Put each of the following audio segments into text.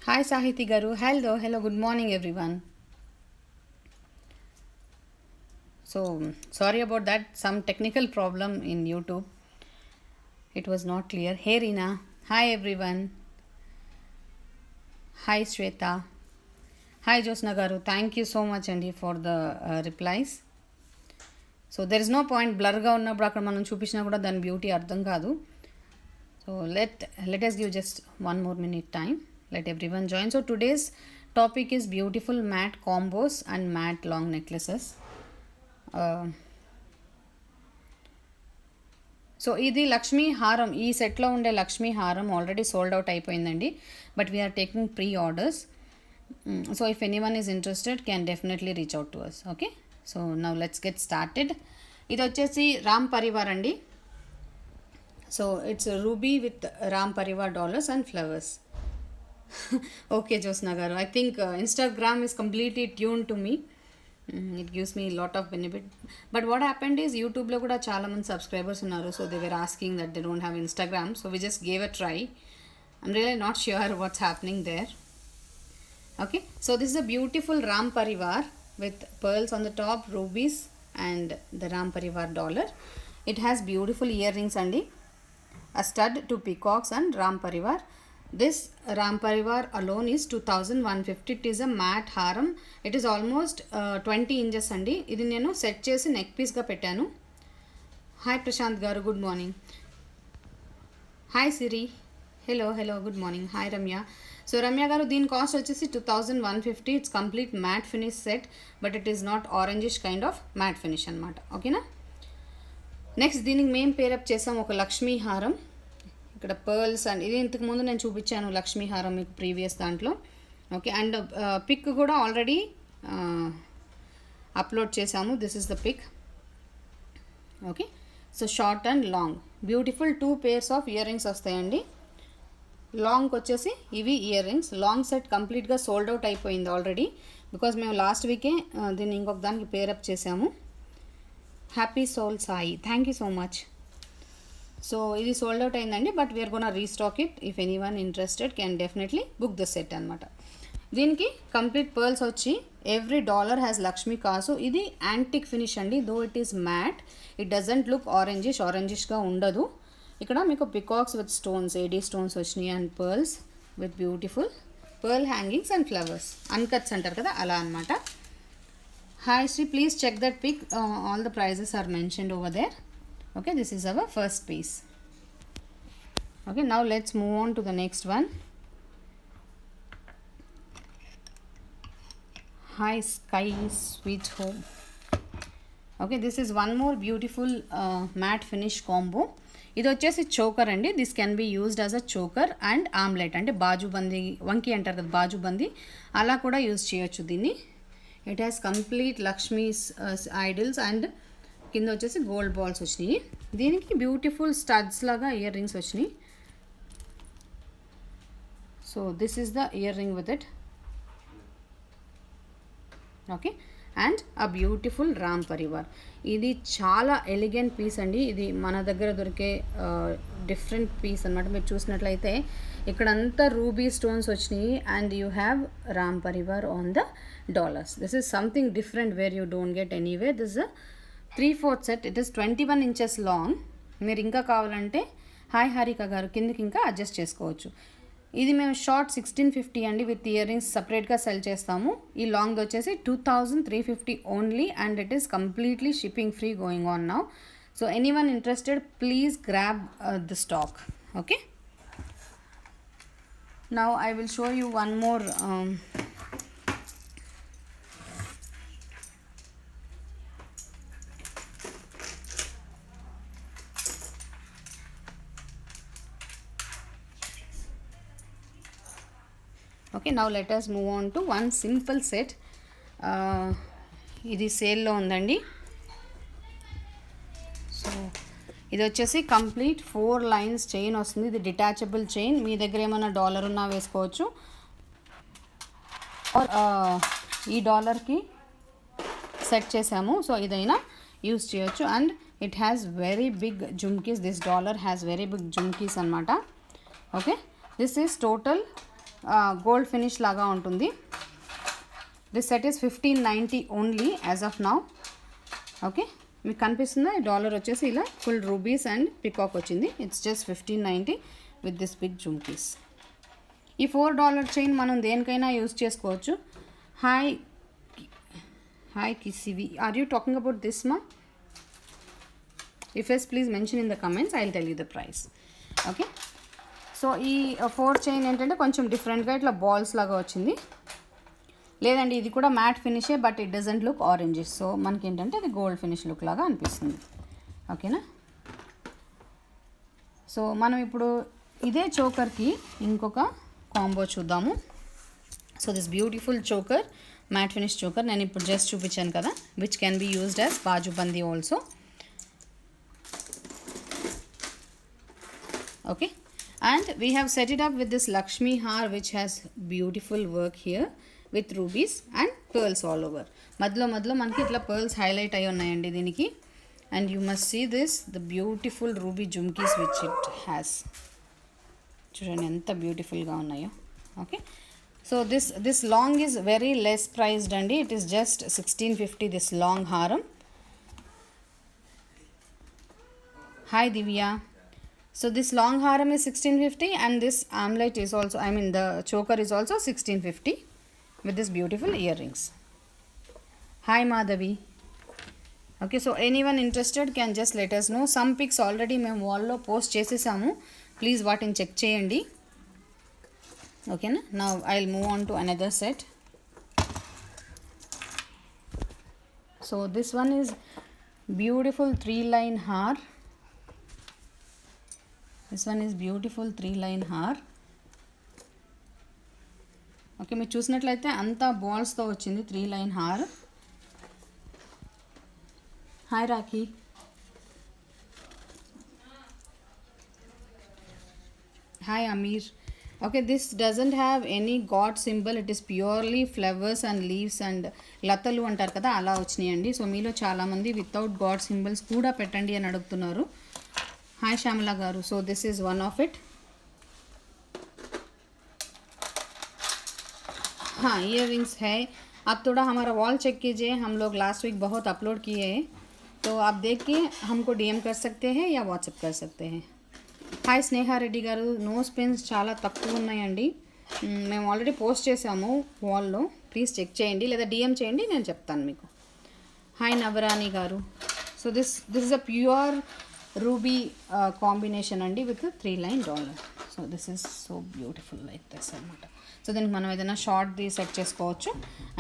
Hi Sahiti Garu. Hello, good morning everyone. So, sorry about that, some technical problem in YouTube. It was not clear. Hey Rina. Hi everyone. Hi Shweta. Hi Josna Garu. Thank you so much Andy for the replies. So there is no point బ్లర్గా ఉన్నప్పుడు అక్కడ మనం చూపించినా కూడా దాని beauty అర్థం కాదు. So let us give just one more minute time. Let everyone join. So today's topic is beautiful matte combos and matte long necklaces. So ఇది లక్ష్మీ హారం, ఈ సెట్లో ఉండే లక్ష్మీ హారం ఆల్రెడీ సోల్డ్ అవుట్ అయిపోయిందండి. But we're taking pre orders. So if any one is interested can definitely reach out to us. Okay, so now let's get started. ఇది వచ్చేసి రామ్ పరివార్ అండి. So it's ruby with Ram Parivar dollars and flowers. Okay Jyotsna garu, I think Instagram is completely tune to me. It gives me lot of benefit. But what happened is యూట్యూబ్లో కూడా చాలామంది subscribers ఉన్నారు. So they were asking that they don't have Instagram. So we just gave a try. I'm really not sure what's happening there. Okay, so this is a beautiful Ram Parivar with pearls on the top, rubies and the Ram Parivar dollar. It has beautiful earrings andi, a stud, 2 peacocks and Ram Parivar. This Ram Parivar alone is 2150. It is a matte haram. It is almost 20 inches andi. Idi nenu set chesi neck piece ga pettanu. Hi Prashant garu, good morning. Hi Siri. Hello, good morning. Hi Ramya. So Ramya garu, దీని cost వచ్చేసి 2150. It's complete matte finish set, but it is not orangish kind of matte finish అనమాట. ఓకేనా. Next దీనికి మేము pair up చేసాం ఒక లక్ష్మీ హారం. ఇక్కడ పర్ల్స్ అండ్ ఇది ఇంతకు ముందు నేను చూపించాను లక్ష్మీ హారం మీకు ప్రీవియస్ దాంట్లో. ఓకే, అండ్ పిక్ కూడా ఆల్రెడీ అప్లోడ్ చేసాము. This is the pic. Okay, so short and long beautiful 2 pairs of ear rings వస్తాయండి. లాంగ్కి వచ్చేసి ఇవి ఇయర్ రింగ్స్. లాంగ్ సెట్ కంప్లీట్గా సోల్డ్ అవుట్ అయిపోయింది ఆల్రెడీ, బికాజ్ మేము లాస్ట్ వీకే దీన్ని ఇంకొక దానికి పేరప్ చేసాము. Happy soul Sai, thank you so much. So ఇది సోల్డ్ అవుట్ అయిందండి, but we are gonna restock it. If any one interested can definitely book the set అనమాట. దీనికి కంప్లీట్ పర్ల్స్ వచ్చి every dollar has Lakshmi kasu. ఇది యాంటిక్ ఫినిష్ అండి. Though it is matte, it doesn't look ఆరెంజిష్గా ఉండదు. ఇక్కడ మీకు peacocks with stones, AD stones వచ్చినాయి and pearls with beautiful pearl hangings and flowers, uncuts అంటారు కదా అలా అనమాట. Hi Sri, please check that pic. All the prices are mentioned over there. Okay, this is our first piece. Okay, now let's move on to the next one. Hi sky sweet home. Okay, this is one more beautiful mat finish combo. ఇది వచ్చేసి choker అండి. This can be used as a choker and omelette, అంటే బాజుబందీ, వంకి అంటారు కదా బాజుబందీ, అలా కూడా use చేయొచ్చు దీన్ని. It has complete Lakshmi's idols and కింద వచ్చేసి గోల్డ్ బాల్స్ వచ్చినాయి. దీనికి బ్యూటిఫుల్ స్టడ్స్ లాగా ఇయర్ రింగ్స్ వచ్చినాయి. So this is the ear ring with it. Okay, and ఆ బ్యూటిఫుల్ రామ్ పరివార్. ఇది చాలా ఎలిగెంట్ పీస్ అండి. ఇది మన దగ్గర దొరికే డిఫరెంట్ పీస్ అనమాట. మీరు చూసినట్లయితే ఇక్కడంతా రూబీ స్టోన్స్ వచ్చినాయి and you have Ram Parivar on the dollars. This is something different where you don't get anywhere. This is 3/4 set. It is 21 inches long. మీరు ఇంకా కావాలంటే హాయ్ హారిక గారు కిందకి ఇంకా అడ్జస్ట్ చేసుకోవచ్చు. ఇది మేము షార్ట్ 1650 అండి, విత్ ఇయర్ రింగ్స్ సపరేట్గా సెల్ చేస్తాము. ఈ లాంగ్ వచ్చేసి 2350 only and it is completely shipping free going on now. So any one interested please grab the stock. Okay, now I will show you one more. Okay, now let us move on to one simple set. ఇది సేల్లో ఉందండి. So ఇది వచ్చేసి complete 4 lines chain వస్తుంది. ఇది detachable chain. మీ దగ్గర ఏమైనా dollar ఉన్నా వేసుకోవచ్చు. ఈ డాలర్కి సెట్ చేసాము, సో ఇదైనా యూస్ చేయొచ్చు. And it has very big jhumkis. This dollar has very big jhumkis అనమాట. Okay, this is total gold finish లాగా ఉంటుంది. This set is 1590 only as of now. Okay, మీకు కనిపిస్తుందా? డాలర్ వచ్చేసి ఇలా ఫుల్ రూబీస్ అండ్ పికాక్ వచ్చింది. It's just 1590 with this big jhumkis. ఈ $4 chain మనం దేనికైనా యూజ్ చేసుకోవచ్చు. హాయ్ కిసివి, are you talking about this మా? If yes please mention in the comments, I will tell you the price. Okay, so ఈ 4 chain ఏంటంటే కొంచెం డిఫరెంట్గా ఇట్లా బాల్స్ లాగా వచ్చింది. లేదండి, ఇది కూడా మ్యాట్ ఫినిషే, but it doesn't look oranges. So మనకి ఏంటంటే అది గోల్డ్ ఫినిష్ లుక్ లాగా అనిపిస్తుంది. ఓకేనా? సో మనం ఇప్పుడు ఇదే చోకర్కి ఇంకొక కాంబో చూద్దాము. So this beautiful choker, matte finish choker నేను ఇప్పుడు జస్ట్ చూపించాను కదా, which can be used as bajubandi also. Okay, and we have set it up with this Lakshmi haar which has beautiful work here with rubies and pearls all over. మధ్యలో మనకి ఇట్లా pearls highlight అయి ఉన్నాయండి దీనికి. and you must see this, the beautiful ruby jumkis which it has. చూడండి ఎంత బ్యూటిఫుల్గా ఉన్నాయో. Okay, so this long is very less priced అండి. it is just 1650 this long haram. hi Divya. So this long haram is 1650 and this amulet is also, I mean the choker is also 1650 with this beautiful earrings. Hi Madhavi. Okay, so anyone interested can just let us know. Some pics already మేము వాల్లో post చేసేసాము, please వాటిని check చేయండి. ఓకేనా? Now I will move on to another set. So this one is beautiful 3-line haar. This one is beautiful 3-line haar. Okay, మీరు చూసినట్లయితే అంతా బాల్స్తో వచ్చింది 3-line haar. Hi Rakhi. Hi Amir. Okay, this doesn't have any god symbol, it is purely flowers and leaves and లతలు అంటారు కదా, అలా వచ్చినాయండి. సో మీలో చాలామంది వితౌట్ గాడ్ సింబల్స్ కూడా పెట్టండి అని అడుగుతున్నారు. Hi Shyamala garu. So this is one of it. हाँ, ईयर रिंग्स है. आप थोड़ा हमारा वॉल चेक कीजिए, हम लोग लास्ट वीक बहुत अपलोड किए हैं, तो आप देख के हमको डीएम कर सकते हैं या व्हाट्सएप कर सकते हैं. హాయ్ స్నేహ రెడ్డి గారు. నోస్ పిన్స్ చాలా తక్కువ ఉన్నాయండి, మేము ఆల్రెడీ పోస్ట్ చేసాము వాల్లో, ప్లీజ్ చెక్ చేయండి లేదా డిఎం చేయండి, నేను చెప్తాను మీకు. Hi Navarani garu. So this is a pure ruby combination అండి with 3-line dollar. So this is so beautiful like this అనమాట. సో దీనికి మనం ఏదైనా షార్ట్ది సెట్ చేసుకోవచ్చు.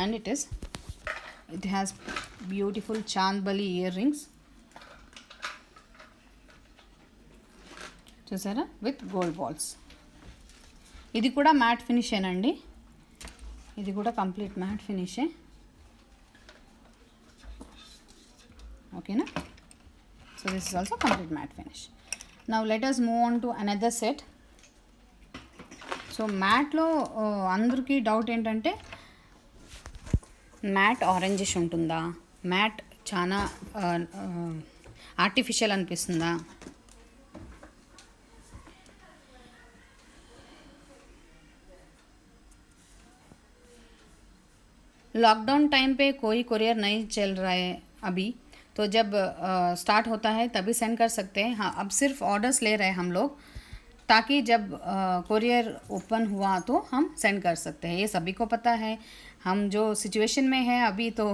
And it has beautiful chandbali earrings, చూసారా, విత్ గోల్డ్ బాల్స్. ఇది కూడా మ్యాట్ ఫినిషేనండి, ఇది కూడా కంప్లీట్ మ్యాట్ ఫినిషే. ఓకేనా? So this is also complete matte finish. Now let us move on to another set. So matte lo అందరికి doubt ఏంటంటే mat orangish ఉంటుందా, mat చాలా ఆర్టిఫిషియల్ అనిపిస్తుందా? लॉकडाउन टाइम पे कोई कोरियर नहीं चल रहा है अभी, तो जब स्टार्ट होता है तभी सेंड कर सकते हैं. हाँ, अब सिर्फ ऑर्डर्स ले रहे हैं हम लोग, ताकि जब कोरियर ओपन हुआ तो हम सेंड कर सकते हैं. ये सभी को पता है, हम जो सिचुएशन में है अभी, तो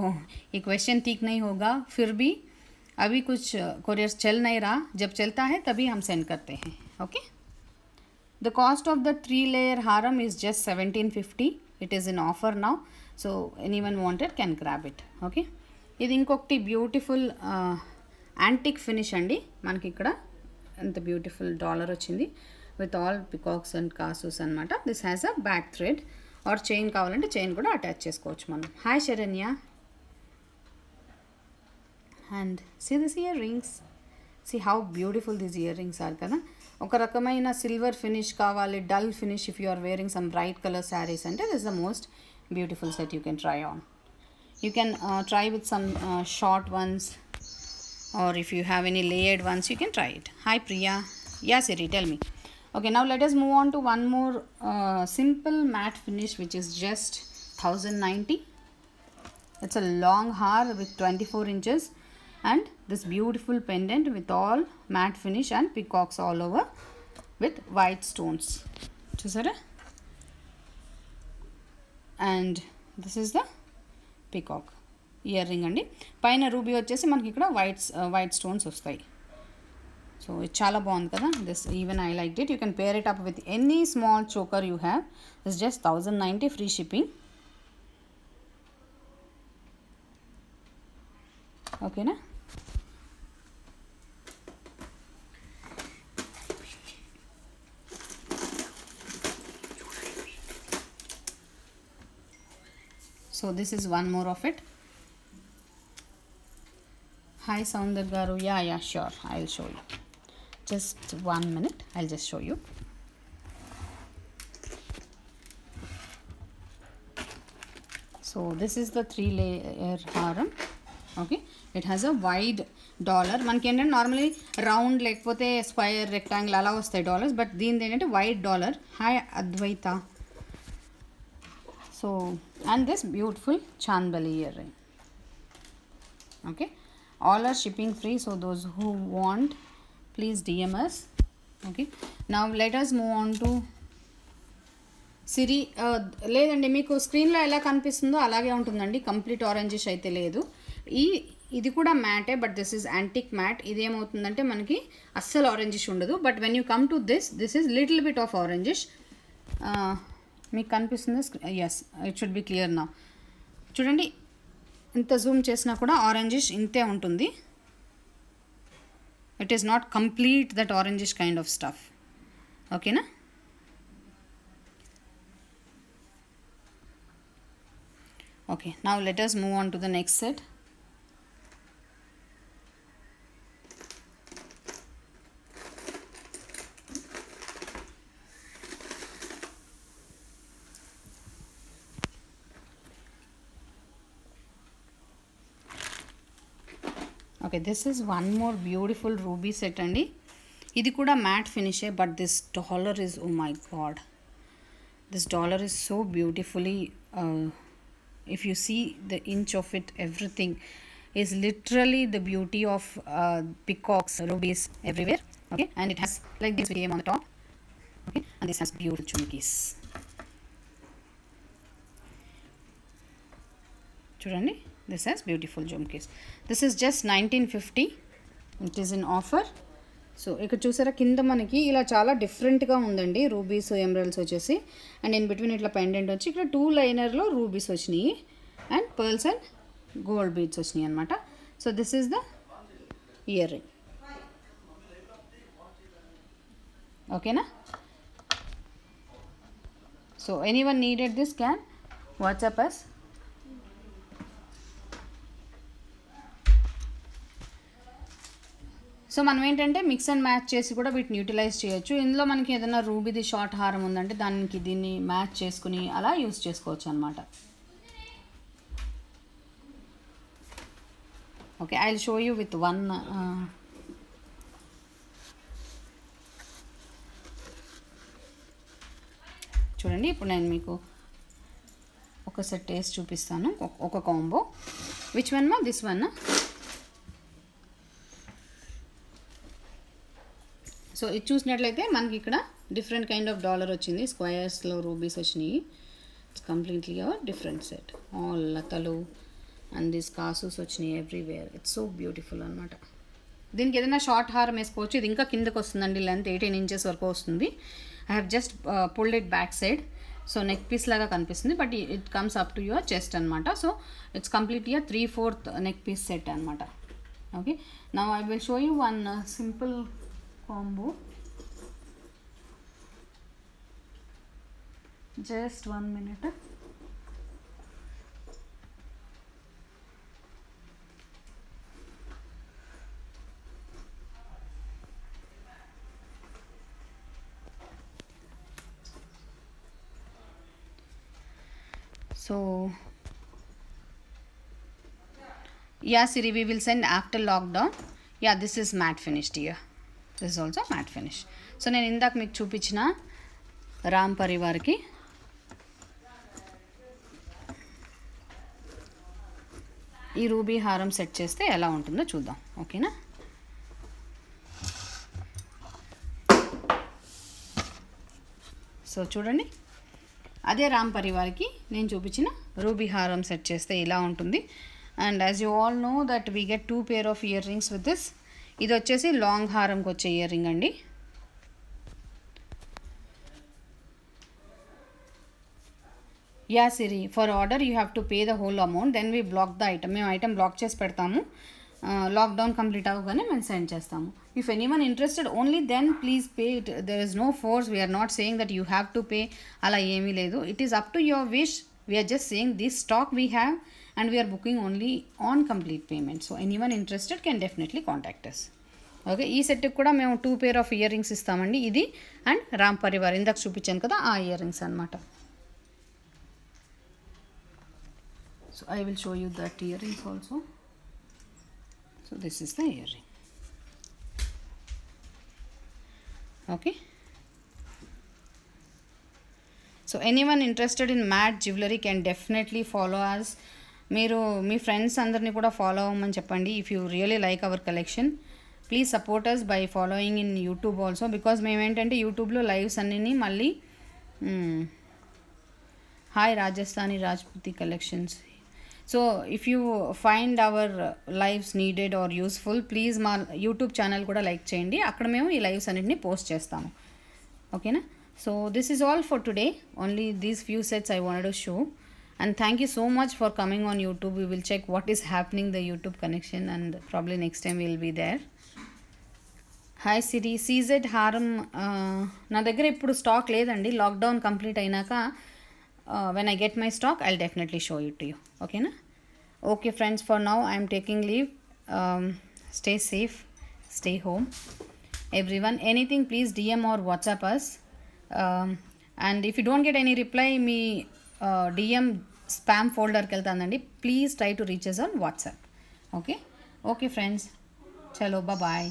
ये क्वेश्चन ठीक नहीं होगा. फिर भी अभी कुछ कोरियर चल नहीं रहा, जब चलता है तभी हम सेंड करते हैं. Okay, the cost of the 3-layer haaram is just 1750. It is in offer now, so anyone wanted can grab it. Okay, ఇది ఇంకొకటి బ్యూటిఫుల్ యాంటిక్ ఫినిష్ అండి. మనకి ఇక్కడ ఎంత బ్యూటిఫుల్ డాలర్ వచ్చింది with all peacocks and kasus అనమాట. This has a back thread or chain, కావాలంటే chain కూడా అటాచ్ చేసుకోవచ్చు మనం. Hi Saranya. And see this earrings, see how beautiful this ear rings are కదా. ఒక రకమైన సిల్వర్ ఫినిష్ కావాలి, dull finish, if you are wearing some bright colour saris అంటే this the most beautiful set you can try on. You can try with some short ones, or if you have any layered ones you can try it. Hi Priya. Yeah Siri, tell me. Okay, now let us move on to one more simple matte finish, which is just 1090. It's a long haar with 24 inches and this beautiful pendant with all matte finish and peacocks all over with white stones. Chusara? And this is the peacock year ring అండి. పైన ruby వచ్చేసి మనకి ఇక్కడ white stones వస్తాయి. So ఇది చాలా బాగుంది కదా. This even I like it. You can pair it up with any small choker you have. This just 1090 free shipping. ఓకేనా. So this is one more of it. Hi Soundar garu. Yeah, sure, I'll show you. Just 1 minute, I'll just show you. So this is the 3-layer haram. Okay, it has a wide dollar. మనకి ఏంటంటే normally round లేకపోతే square rectangle అలా వస్తాయి dollars, but దీనిది ఏంటంటే wide dollar. Hi Advaita. So and this beautiful chandbali earring. Okay, all are shipping free, so those who want please DM us. Okay, now let us move on to సిరి. లేదండి, మీకు స్క్రీన్లో ఎలా కనిపిస్తుందో అలాగే ఉంటుందండి. Complete orangish అయితే లేదు. ఇది కూడా మ్యాటే, but this is antique matte. ఇది ఏమవుతుందంటే మనకి అస్సలు ఆరెంజిష్ ఉండదు. But when you come to this is little bit of orangish. మీకు కనిపిస్తుంది. Yes, it should be clear నా. చూడండి, ఇంత జూమ్ చేసినా కూడా ఆరెంజిష్ ఇంతే ఉంటుంది. It is not complete that orangish kind of stuff. ఓకేనా. Okay, now let us move on to the next set. Okay, this is one more beautiful ruby set అండి. ఇది కూడా మ్యాట్ ఫినిషే, but this dollar is, oh my god, this dollar is so beautifully, if you see the inch of it, everything is literally the beauty of peacocks, rubies everywhere. Okay, and it has like this VM on the top. Okay, and this has beautiful chumkis. చూడండి, this has beautiful jumkis. This is just 1950. It is in offer. సో ఇక్కడ చూసారా, కింద మనకి ఇలా చాలా డిఫరెంట్గా ఉందండి. రూబీస్ ఎమరల్డ్స్ వచ్చేసి, అండ్ ఇన్ బిట్వీన్ ఇట్లా పెండెంట్ వచ్చి ఇక్కడ 2 లైనర్లో రూబీస్ వచ్చినాయి and pearls and gold beads వచ్చినాయి అనమాట. So this is the earring. ఓకేనా. So anyone needed this can WhatsApp us. సో మనం ఏంటంటే మిక్స్ అండ్ మ్యాచ్ చేసి కూడా వీటిని యూటిలైజ్ చేయొచ్చు. ఇందులో మనకి ఏదైనా రూబీది షార్ట్ హారం ఉందంటే దానికి దీన్ని మ్యాచ్ చేసుకుని అలా యూజ్ చేసుకోవచ్చు అనమాట. Okay, I will show you with one. చూడండి, ఇప్పుడు నేను మీకు ఒక సెట్ వేసి చూపిస్తాను, ఒక కాంబో. విచ్ వన్ మా? This one. సో ఇది చూసినట్లయితే మనకి ఇక్కడ డిఫరెంట్ కైండ్ ఆఫ్ డాలర్ వచ్చింది, స్క్వయర్స్లో రూబీస్ వచ్చినాయి. It's completely our different set. All లతలు అండ్ దిస్ కాసూస్ వచ్చినాయి ఎవ్రీవేర్. ఇట్స్ సో బ్యూటిఫుల్ అనమాట. దీనికి ఏదైనా షార్ట్ హారం వేసుకోవచ్చు. ఇది ఇంకా కిందకు వస్తుందండి, లెంత్ 18 ఇంచెస్ వరకు వస్తుంది. I have just pulled it back side. So neck piece లాగా కనిపిస్తుంది, but it comes up to your chest అనమాట. సో ఇట్స్ కంప్లీట్గా 3/4 నెక్ పీస్ సెట్ అనమాట. Okay, now I will show you one simple combo. Just 1 minute. So yeah, Siri, we will send after lockdown. Yeah, this is matte finished here. This is also matte finish. So నేను ఇందాక మీకు చూపించిన రామ్ పరివార్కి ఈ ruby హారం set చేస్తే ఎలా ఉంటుందో చూద్దాం. ఓకేనా? సో చూడండి, అదే రామ్ పరివార్కి నేను చూపించిన రూబీ హారం సెట్ చేస్తే ఇలా ఉంటుంది. And as you all know that we get 2 pair of ear rings with this. ఇది వచ్చేసి లాంగ్ హారంకి వచ్చే ఇయర్ రింగ్ అండి. Yeah Siri, for order you have to pay the whole amount, then we block the item. మేము item block చేసి పెడతాము, lockdown complete అవ్వగానే మేము సెండ్ చేస్తాము. If any one interested only then please pay it. There is no force. We are not saying that you have to pay, అలా ఏమీ లేదు. It is up to your wish. We are just saying this stock we have and we are booking only on complete payment. So anyone interested can definitely contact us. Okay, ఈ సెట్కి కూడా మేము 2 pair of ear rings ఇస్తామండి. ఇది and Ram Parivar ఇందాక చూపించాను కదా, ఆ ఇయర్ రింగ్స్ అనమాట. So I will show you that earrings also. So this is the earring. Okay, so anyone interested in matte jewellery can definitely follow us. మీరు మీ friends అందరినీ కూడా ఫాలో అవ్వమని చెప్పండి. If you really like our collection, please support us by following in YouTube also. Because మేమేంటంటే యూట్యూబ్లో lives అన్నీ మళ్ళీ hi Rajasthani Rajputi collections. So if you find hour lives needed or useful, please మా యూట్యూబ్ ఛానల్ కూడా like చేయండి. అక్కడ మేము ఈ లైవ్స్ అన్నింటినీ పోస్ట్ చేస్తాము. ఓకేనా? So this is all for today. Only these few sets I wanted to show. And thank you so much for coming on YouTube. We will check what is happening the YouTube connection, and probably next time we will be there. Hi Siri, CZ హారం నా దగ్గర ఇప్పుడు stock లేదండి. Lockdown complete అయినాక when I get my stock, I'll definitely show it to you. ఓకేనా? Okay friends, for now I am taking leave. Stay safe, stay home. Everyone, anything please DM or WhatsApp us. And if you don't get any reply, మీ DM spam ఫోల్డర్కి వెళ్తానండి. Please try to reach us on WhatsApp. Okay friends, చలో bye.